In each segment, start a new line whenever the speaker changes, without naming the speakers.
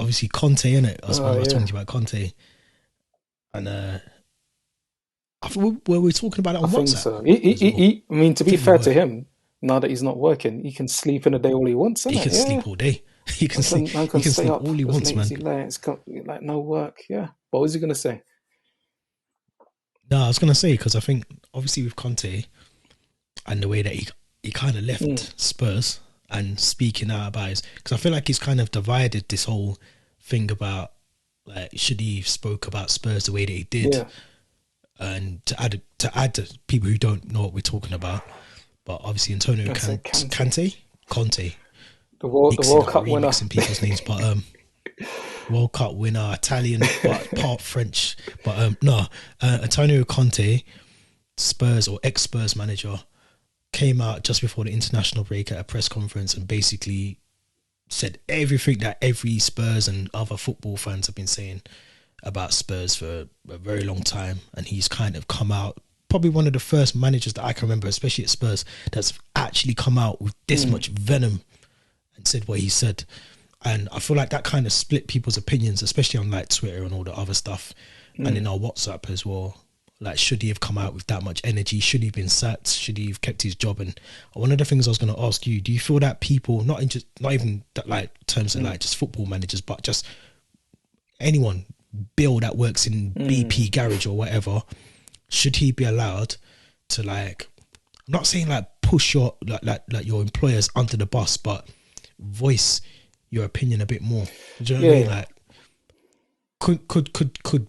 obviously Conte, innit? I
Oh
was talking
yeah,
to you about Conte, and I thought we were talking about it
I
on
think
WhatsApp
so.
as well.
I mean, to
I
be
think we
fair to
were.
him, now that he's not working, he can sleep in the day all he wants,
He
isn't it?
can
Yeah,
sleep all day. He can sleep.
man
He
can
can
stay
sleep
up
all he
as
wants,
late as
man.
he likes. Got like no work. Yeah, what was he gonna say?
No, I was gonna say because I think obviously with Conte and the way that he kind of
Mm,
left Spurs and speaking out about his, because I feel like he's kind of divided this whole thing about like should he have spoke about Spurs the way that he did,
yeah,
and to people who don't know what we're talking about, but obviously Antonio
I said Kante,
Kante Conte
The
mixing
World
up
Cup winner.
remixing people's names, but World Cup winner, Italian but part French, but no, Antonio Conte, Spurs or ex Spurs manager, came out just before the international break at a press conference and basically said everything that every Spurs and other football fans have been saying about Spurs for a very long time, and he's kind of come out. Probably one of the first managers that I can remember, especially at Spurs, that's actually come out with this
Mm,
much venom and said what he said. And I feel like that kind of split people's opinions, especially on like Twitter and all the other stuff, and in
mm.
our WhatsApp as well. Like, should he have come out with that much energy? Should he have been sacked? Should he have kept his job? And one of the things I was going to ask you: do you feel that people, not even that like terms of like just football managers, but just anyone, Bill that works in BP
Mm.
garage or whatever, should he be allowed to like? I'm not saying like push your like your employers under the bus, but voice your opinion a bit more. Do you know what I mean?
Yeah,
Like, could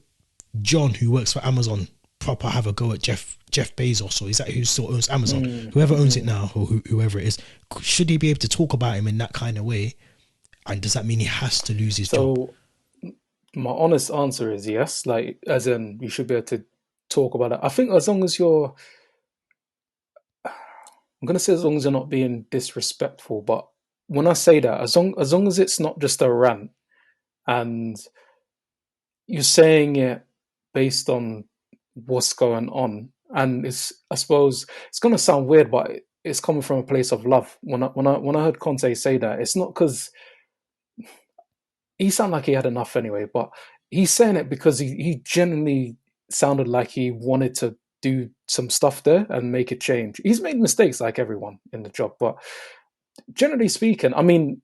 John, who works for Amazon, proper have a go at Jeff Bezos, or is that who still owns Amazon?
mm,
Whoever owns it
mm.
now, or whoever it is, should he be able to talk about him in that kind of way? And does that mean he has to lose his job?
So my honest answer is yes. Like, as in, you should be able to talk about it. I think as long as you're, I'm gonna say as long as you're not being disrespectful, but when I say that, as long as it's not just a rant and you're saying it based on what's going on, and it's, I suppose it's gonna sound weird, but it's coming from a place of love. When I heard Conte say that, it's not because he sounded like he had enough anyway, but he's saying it because he genuinely sounded like he wanted to do some stuff there and make a change. He's made mistakes like everyone in the job, but generally speaking, I mean,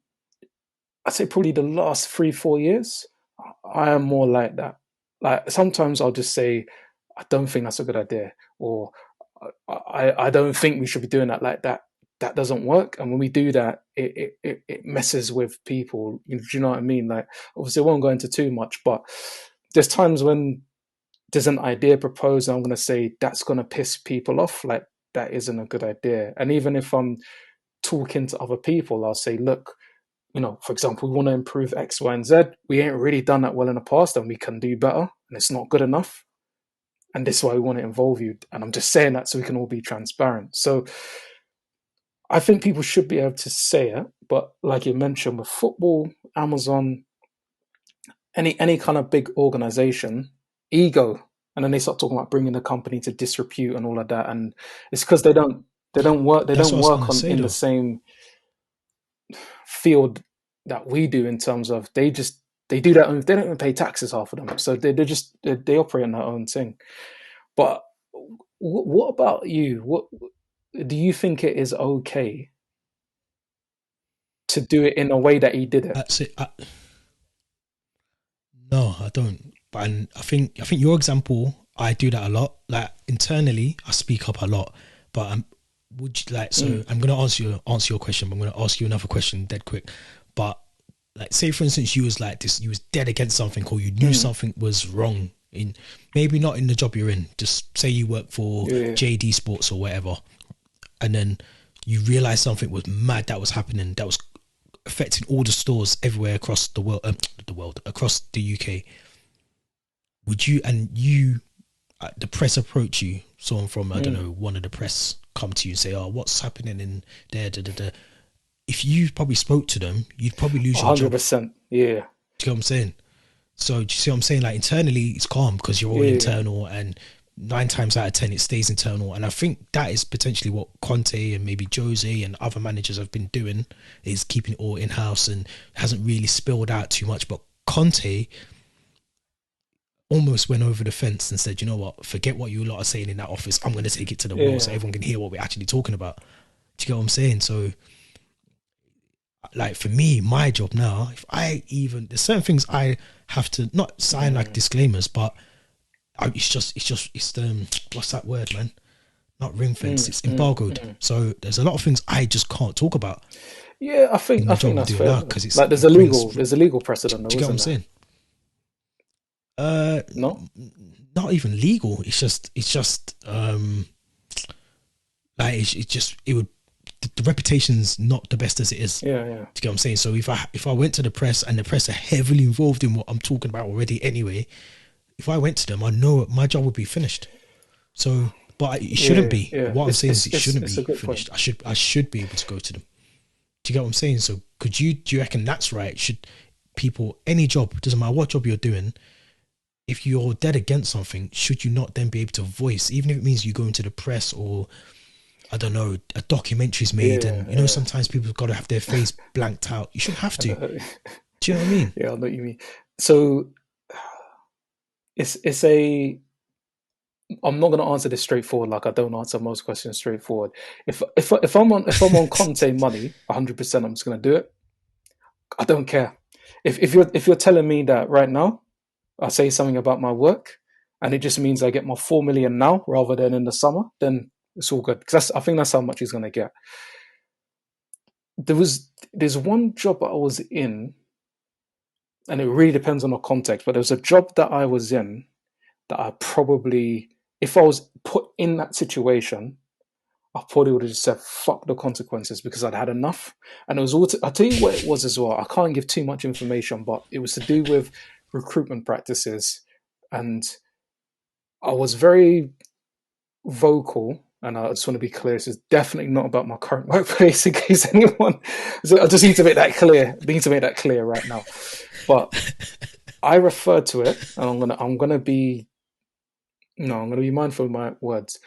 I'd say probably the last 3 4 years, I am more like that. Like sometimes I'll just say, I don't think that's a good idea, or I don't think we should be doing that like that. That doesn't work. And when we do that, it messes with people. Do you know what I mean? Like, obviously, I won't go into too much, but there's times when there's an idea proposed, and I'm going to say that's going to piss people off. Like, that isn't a good idea. And even if I'm talking to other people, I'll say, look, for example, we want to improve X, Y, and Z. We ain't really done that well in the past, and we can do better, and it's not good enough. And this is why we want to involve you. And I'm just saying that so we can all be transparent. So I think people should be able to say it, but like you mentioned, with football, Amazon, any kind of big organization, ego, and then they start talking about bringing the company to disrepute and all of that, and it's because they
That's
don't
what I was
work
gonna
on
say
in the
though.
same field that we do, in terms of they do their own. They don't even pay taxes, half of them, so they operate on their own thing. But what about you? What do you think it is okay to do it in a way that he did it?
That's it. No, I don't. But I think your example, I do that a lot. Like internally, I speak up a lot. But would you like? So
Mm,
I'm gonna answer your question. But I'm gonna ask you another question, dead quick. But like, say for instance, you was like this, you was dead against something, or you knew
mm,
something was wrong in, maybe not in the job you're in. Just say you work for
yeah,
JD Sports or whatever, and then you realize something was mad that was happening, that was affecting all the stores everywhere across the world, across the UK. Would you, the press approach you, someone from I don't
mm,
know, one of the press come to you and say, "Oh, what's happening in there?" Da, da, da. If you probably spoke to them, you'd probably lose your job.
100%. Yeah,
Do you know what I'm saying? So do you see what I'm saying? Like internally, it's calm because you're all
yeah,
internal, and 9 times out of 10, it stays internal. And I think that is potentially what Conte and maybe Jose and other managers have been doing, is keeping it all in house and hasn't really spilled out too much. But Conte almost went over the fence and said, you know what, forget what you lot are saying in that office. I'm going to take it to the world so
Yeah.
everyone can hear what we're actually talking about. Do you get what I'm saying? So, like for me, my job now, if I even, there's certain things I have to not sign like disclaimers, but what's that word, man? Not ring fence, it's embargoed. So there's a lot of things I just can't talk about
Yeah,
in
I
the
think
job I'm
that's
doing
fair
now
though.
because
Like
it brings. Do
there's a legal precedent
you
though,
get what I'm
isn't there?
saying? Uh,
No?
Not even legal. It's just like it would the reputation's not the best as it is.
Yeah, yeah.
Do you get what I'm saying? So if I went to the press and the press are heavily involved in what I'm talking about already anyway, if I went to them, I know my job would be finished. So, but it shouldn't
Yeah,
be.
yeah.
What I'm saying is it shouldn't
It's a
be
good point.
finished. I should be able to go to them. Do you get what I'm saying? So do you reckon that's right? Should people, any job, doesn't matter what job you're doing, if you're dead against something, should you not then be able to voice, even if it means you go into the press or I don't know, a documentary's made
Yeah,
and
yeah.
sometimes people have got to have their face blanked out. You shouldn't have
And
to. Do you know what I mean?
yeah, I know what you mean. So it's a I'm not going to answer this straightforward. Like I don't answer most questions straightforward. If I'm on Conte money, 100%, I'm just going to do it. I don't care. If you're telling me that right now, I say something about my work, and it just means I get my 4 million now rather than in the summer, then it's all good. Because I think that's how much he's going to get. There's one job I was in, and it really depends on the context. But there was a job that I was in that I probably, if I was put in that situation, I probably would have just said fuck the consequences because I'd had enough. And it was all. I'll tell you what it was as well. I can't give too much information, but it was to do with recruitment practices, and I was very vocal. And I just want to be clear: this is definitely not about my current workplace. In case anyone, so I just need to make that clear. I need to make that clear right now. But I referred to it, and I'm gonna be no, I'm gonna be mindful of my words.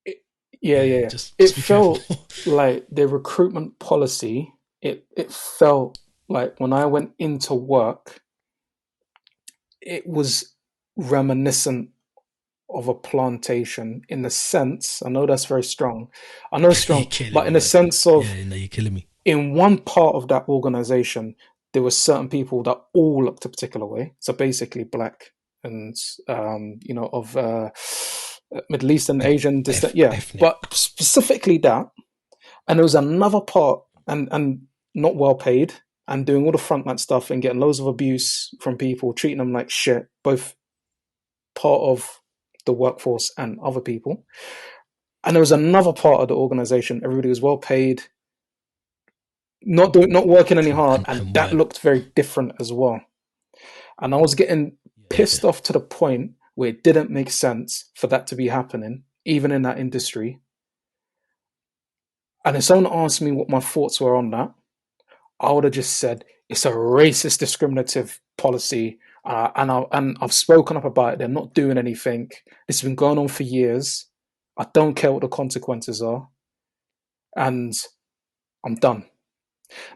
It, yeah, yeah,
Yeah,
yeah. It
just be careful.
felt like the recruitment policy. It felt like when I went into work, it was reminiscent of a plantation in the sense. I know that's very strong. I know it's
You're
strong,
killing
but
me,
in the
man.
sense of
Yeah, no, you're killing me.
in one part of that organization, there were certain people that all looked a particular way. So basically, black and of Middle Eastern, Asian, yeah.
Ethnic.
But specifically that, and there was another part, and not well paid, and doing all the frontline stuff and getting loads of abuse from people, treating them like shit, both part of the workforce and other people. And there was another part of the organization, everybody was well paid, not working any
and,
hard,
and,
and
and
that
weren't.
looked very different as well. And I was getting
Yeah.
pissed off to the point where it didn't make sense for that to be happening, even in that industry. And if someone asked me what my thoughts were on that, I would have just said it's a racist, discriminative policy, and I've spoken up about it. They're not doing anything. This has been going on for years. I don't care what the consequences are, and I'm done.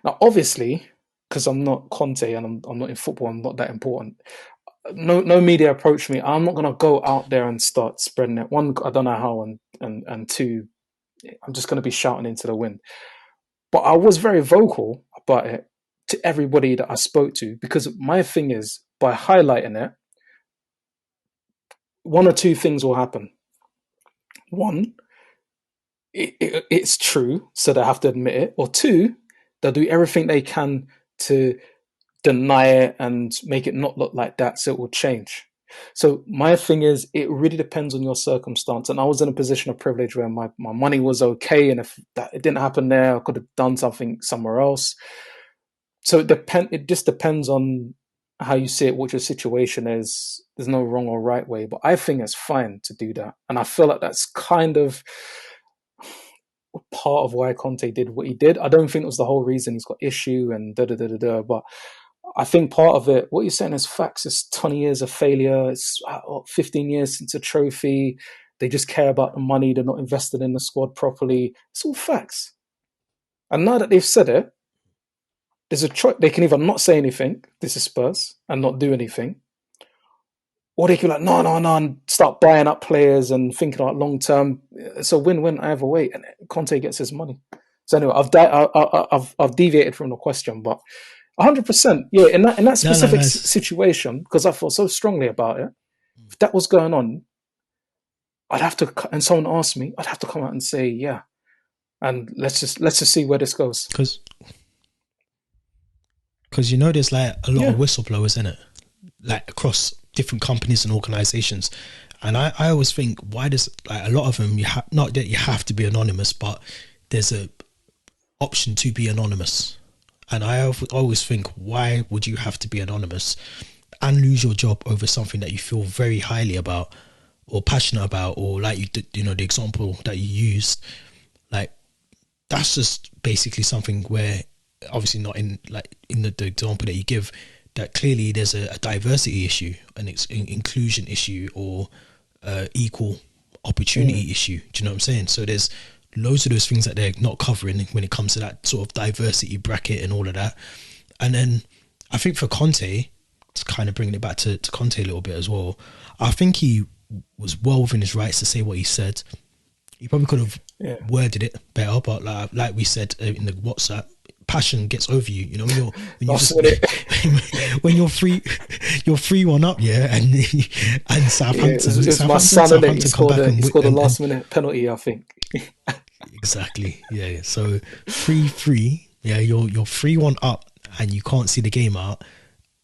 Now, obviously, because I'm not Conte and I'm not in football, I'm not that important. No media approached me. I'm not gonna go out there and start spreading it. One, I don't know how, and two, I'm just gonna be shouting into the wind. But I was very vocal about it to everybody that I spoke to because my thing is by highlighting it, one or two things will happen. One, it's true, so they have to admit it. Or two, they'll do everything they can to deny it and make it not look like that so it will change. So my thing is it really depends on your circumstance. And I was in a position of privilege where my money was okay, and if that it didn't happen there, I could have done something somewhere else. So it just depends on how you see it, what your situation is. There's no wrong or right way, but I think it's fine to do that. And I feel like that's kind of part of why Conte did what he did. I don't think it was the whole reason he's got issue and da da da da da, but I think part of it, what you're saying is facts. It's 20 years of failure. It's 15 years since a trophy. They just care about the money. They're not invested in the squad properly. It's all facts. And now that they've said it, there's a choice. They can either not say anything, this is Spurs, and not do anything, or they can be like, no, and start buying up players and thinking about long term. It's a win-win either way, and Conte gets his money. So anyway, I've deviated from the question, but 100%, yeah. In that
No, no,
specific
no.
situation, because I felt so strongly about it, if that was going on, I'd have to. And someone asked me, I'd have to come out and say, yeah. And let's just see where this goes.
Because there's like a lot of whistleblowers in it, like across different companies and organizations. And I always think, why does, like, a lot of them, not that you have to be anonymous, but there's a option to be anonymous. And I always think, why would you have to be anonymous and lose your job over something that you feel very highly about or passionate about, or like the example that you used, like, that's just basically something where, obviously not in the example that you give, that clearly there's a diversity issue, an inclusion issue, or equal opportunity issue. Do you know what I'm saying? So there's loads of those things that they're not covering when it comes to that sort of diversity bracket and all of that. And then I think for Conte, to kind of bringing it back to Conte a little bit as well, I think he was well within his rights to say what he said. He probably could have worded it better, but like we said in the WhatsApp, passion gets over you. You know, when you're 3-1 up, and Southampton.
It's my son, and he scored a last minute penalty, I think.
Exactly. Yeah. So 3-3. Yeah, you're 3-1 up, and you can't see the game out.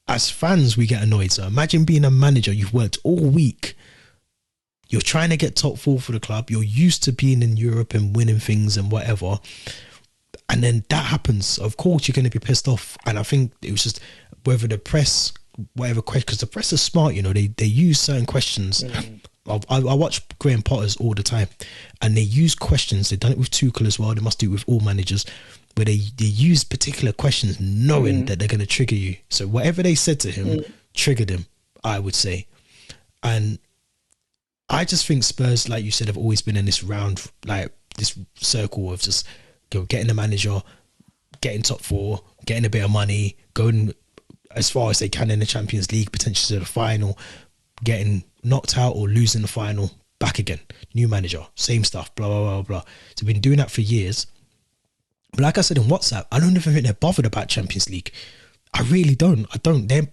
As fans, we get annoyed. So imagine being a manager. You've worked all week. You're trying to get top 4 for the club. You're used to being in Europe and winning things and whatever. And then that happens. Of course, you're going to be pissed off. And I think it was just whether the press, whatever question, because the press is smart, they use certain questions. I watch Graham Potters all the time, and they use questions. They've done it with Tuchel as well. They must do it with all managers, where they use particular questions knowing that they're going to trigger you. So whatever they said to him triggered him, I would say. And I just think Spurs, like you said, have always been in this round, like this circle of just getting the manager, getting top 4, getting a bit of money, going as far as they can in the Champions League, potentially to the final, getting knocked out or losing the final, back again, new manager, same stuff, blah, blah, blah, blah. So they've been doing that for years. But like I said in WhatsApp, I don't even think they're bothered about Champions League. I really don't.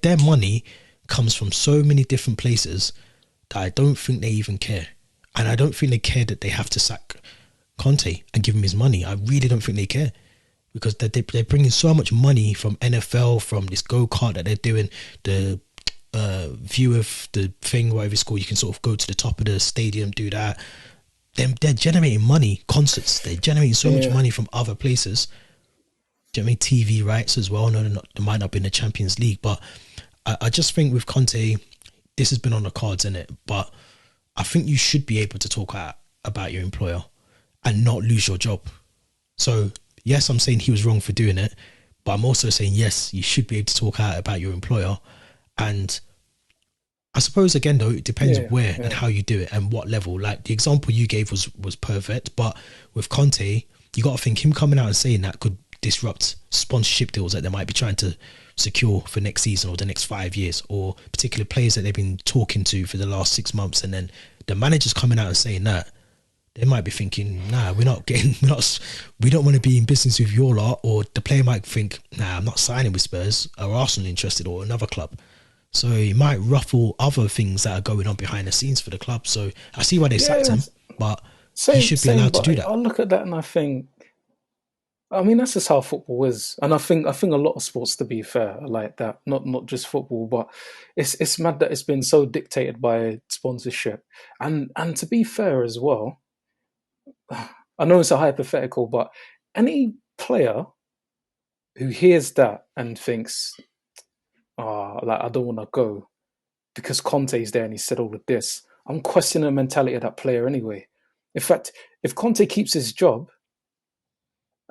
Their money comes from so many different places that I don't think they even care. And I don't think they care that they have to sack Conte and give him his money. I really don't think they care, because they're bringing so much money from NFL, from this go-kart that they're doing, the view of the thing, whatever it's called, you can sort of go to the top of the stadium, do that. They're generating money, concerts, they're generating so much money from other places. Do you know what I mean? TV rights as well. No, they might not be in the Champions League, but I just think with Conte, this has been on the cards, innit? But I think you should be able to talk about your employer and not lose your job. So yes, I'm saying he was wrong for doing it, but I'm also saying, yes, you should be able to talk out about your employer. And I suppose, again, though, it depends where and how you do it and what level. Like the example you gave was perfect, but with Conte, you got to think him coming out and saying that could disrupt sponsorship deals that they might be trying to secure for next season or the next 5 years, or particular players that they've been talking to for the last 6 months. And then the manager's coming out and saying that, they might be thinking, nah, we don't want to be in business with your lot. Or the player might think, nah, I'm not signing with Spurs, or Arsenal interested, or another club. So it might ruffle other things that are going on behind the scenes for the club. So I see why they sacked him, but he should be allowed to do that.
I look at that and I think, I mean, that's just how football is, and I think a lot of sports, to be fair, are like that. Not just football, but it's mad that it's been so dictated by sponsorship. And to be fair as well, I know it's a hypothetical, but any player who hears that and thinks, like, I don't want to go because Conte's there and he said all of this, I'm questioning the mentality of that player anyway. In fact, if Conte keeps his job,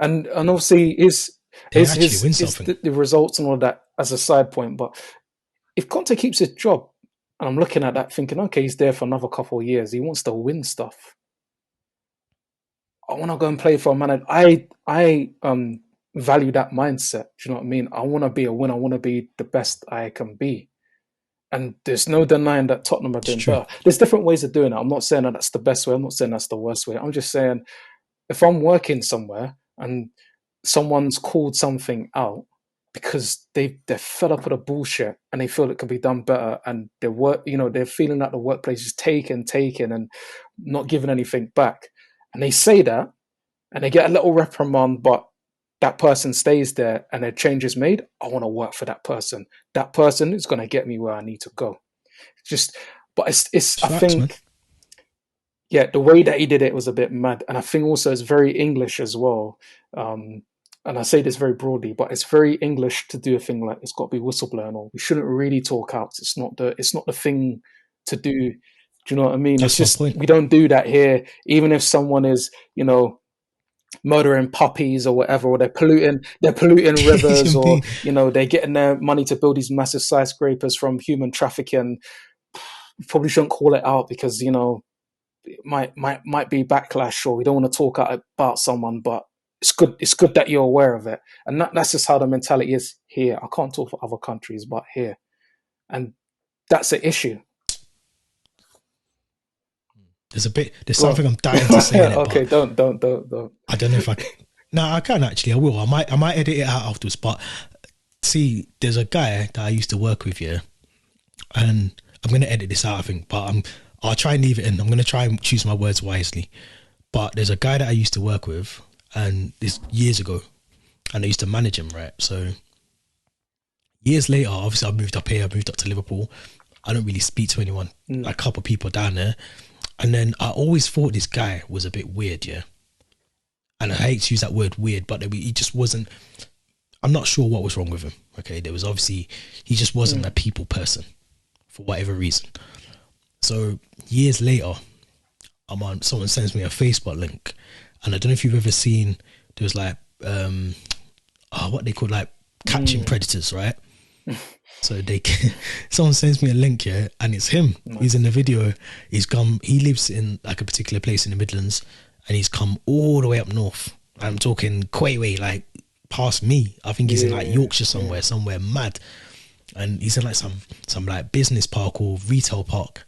and obviously the results and all of that as a side point, but if Conte keeps his job, and I'm looking at that thinking, okay, he's there for another couple of years, he wants to win stuff. I want to go and play for a manager. I value that mindset. Do you know what I mean? I want to be a winner. I want to be the best I can be. And there's no denying that Tottenham have
It's
been
true.
better. There's different ways of doing it. I'm not saying that that's the best way. I'm not saying that's the worst way. I'm just saying if I'm working somewhere and someone's called something out because they're fed up with the bullshit and they feel it could be done better, and their work, they're feeling that the workplace is taken and not giving anything back, and they say that and they get a little reprimand, but that person stays there and a change is made. I want to work for that person. That person is going to get me where I need to go. Just, but it's
It's
I
facts, man.
think, yeah, the way that he did it was a bit mad, and I think also it's very English as well. And I say this very broadly, but it's very English to do a thing like it's got to be whistleblowing, or we shouldn't really talk out. It's not the thing to do. Do you know what I mean? It's
That's my
just
point.
we don't do that here. Even if someone is, murdering puppies or whatever, or they're polluting rivers,
You
or
mean?
they're getting their money to build these massive skyscrapers from human trafficking. You probably shouldn't call it out because it might be backlash, or we don't want to talk out about someone, but it's good that you're aware of it, and that's just how the mentality is here. I can't talk for other countries, but here, and that's an issue.
There's
Go
something I'm dying to say in
on.
it,
Okay,
but
don't.
I don't know if I can. No, I can actually. I will. I might edit it out afterwards. But see, there's a guy that I used to work with, yeah, and I'm gonna edit this out, I think, but I'll try and leave it in. I'm gonna try and choose my words wisely. But there's a guy that I used to work with, and this years ago, and I used to manage him, right? So years later, obviously I moved up here, I moved up to Liverpool. I don't really speak to anyone,
Mm,
a couple of people down there. And then I always thought this guy was a bit weird, yeah. And I hate to use that word weird, but he just wasn't. I'm not sure what was wrong with him. Okay, there was obviously he just wasn't
mm,
a people person for whatever reason. So years later, I'm on. Someone sends me a Facebook link, and I don't know if you've ever seen. There was like what they call like catching
mm.
predators, right? So they someone sends me a link here, and it's him. He's in
Nice.
the video. He's come. He lives in like a particular place in the Midlands, and he's come all the way up north. I'm talking quite way, like past me. I think he's in like
Yeah,
Yorkshire
yeah,
somewhere mad. And he's in like some like business park or retail park,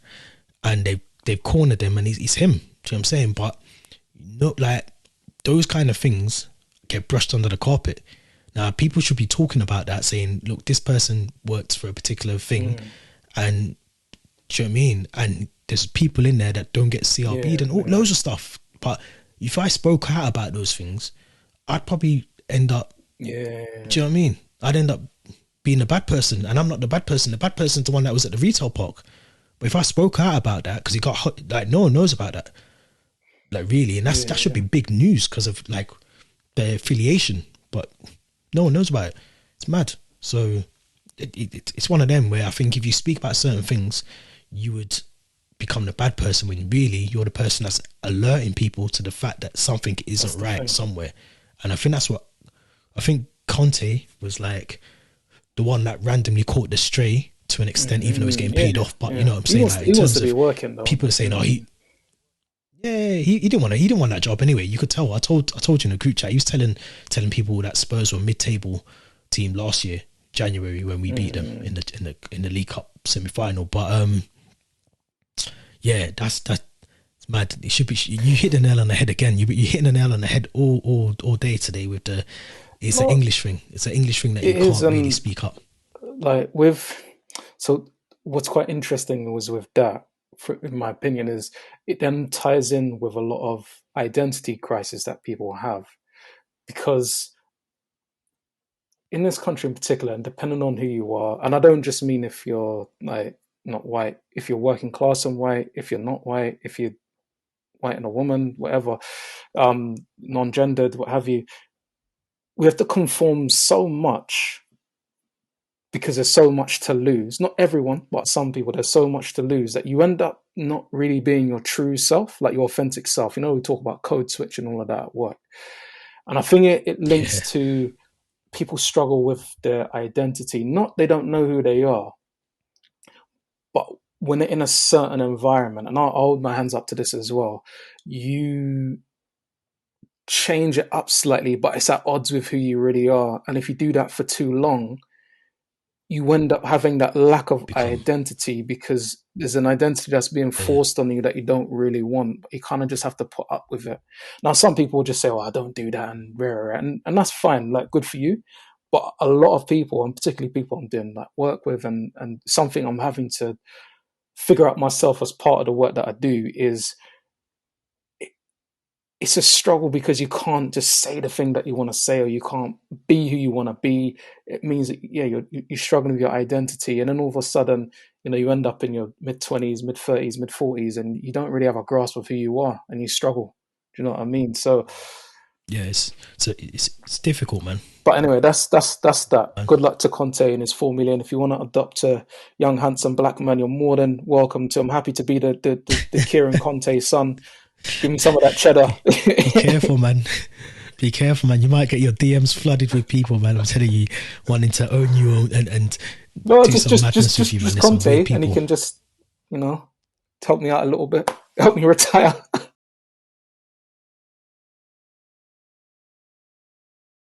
and they've cornered him, and he's him. Do you know what I'm saying? But no, like those kind of things get brushed under the carpet. Now people should be talking about that, saying, "Look, this person works for a particular thing,
mm,
and do you know what I mean? And there's people in there that don't get CRB'd
yeah,
and all
yeah,
loads of stuff. But if I spoke out about those things, I'd probably end up.
yeah,
Do you know what I mean? I'd end up being a bad person, and I'm not the bad person. The bad person's the one that was at the retail park. But if I spoke out about that, because he got hot, like no one knows about that, like really, and that should
yeah,
be big news because of like their affiliation, but no one knows about it. It's mad. So it's one of them where I think if you speak about certain things, you would become the bad person when really you're the person that's alerting people to the fact that something
that's
isn't
the
right
thing.
somewhere. And I think that's what I think Conte was like the one that randomly caught the stray to an extent, even though he's getting
Yeah,
paid off. But you
yeah.
know what I'm
He
saying?
wants
Like in
he wants to
terms
be
of
working though.
people are
You
saying,
know
oh,
what I mean?
he didn't want that job anyway. You could tell. I told you in the group chat. He was telling people that Spurs were mid-table team last year, January, when we beat them in the League Cup semi-final. But yeah, that's mad. It should be. You hit the nail on the head again. You hit the nail on the head all day today with the. It's an
No,
English thing. It's an English thing that you
it is,
can't really
and
speak up.
like with so what's quite interesting was with that, in my opinion, is it then ties in with a lot of identity crisis that people have, because in this country in particular, and depending on who you are, and I don't just mean if you're like not white, if you're working class and white, if you're not white, if you're white and a woman, whatever, non-gendered, what have you, we have to conform so much because there's so much to lose. Not everyone, but some people, there's so much to lose that you end up not really being your true self, like your authentic self. We talk about code switch and all of that at work. And I think it links
Yeah,
to people struggle with their identity. Not they don't know who they are, but when they're in a certain environment, and I'll hold my hands up to this as well, you change it up slightly, but it's at odds with who you really are. And if you do that for too long, you end up having that lack of
Become
identity because there's an identity that's being forced on you that you don't really want. But you kind of just have to put up with it. Now, some people will just say, "Oh, I don't do that," and rare, and that's fine. Like, good for you. But a lot of people, and particularly people I'm doing like work with, and something I'm having to figure out myself as part of the work that I do is it's a struggle because you can't just say the thing that you want to say, or you can't be who you want to be. It means that, yeah, you're struggling with your identity, and then all of a sudden, you end up in your mid-20s, mid-30s, mid-40s, and you don't really have a grasp of who you are, and you struggle. Do you know what I mean? So,
yeah, it's difficult, man.
but anyway, that's that.
Man.
Good luck to Conte and his 4 million. If you want to adopt a young, handsome black man, you're more than welcome to. I'm happy to be the Kieren Conte son. Give me some of that cheddar.
Be careful, man. Be careful, man. You might get your DMs flooded with people, man. I'm telling you, wanting to own you and
No,
do some madness with you, man.
just
There's some weird
Conte, and he
people.
can just, help me out a little bit, help me retire.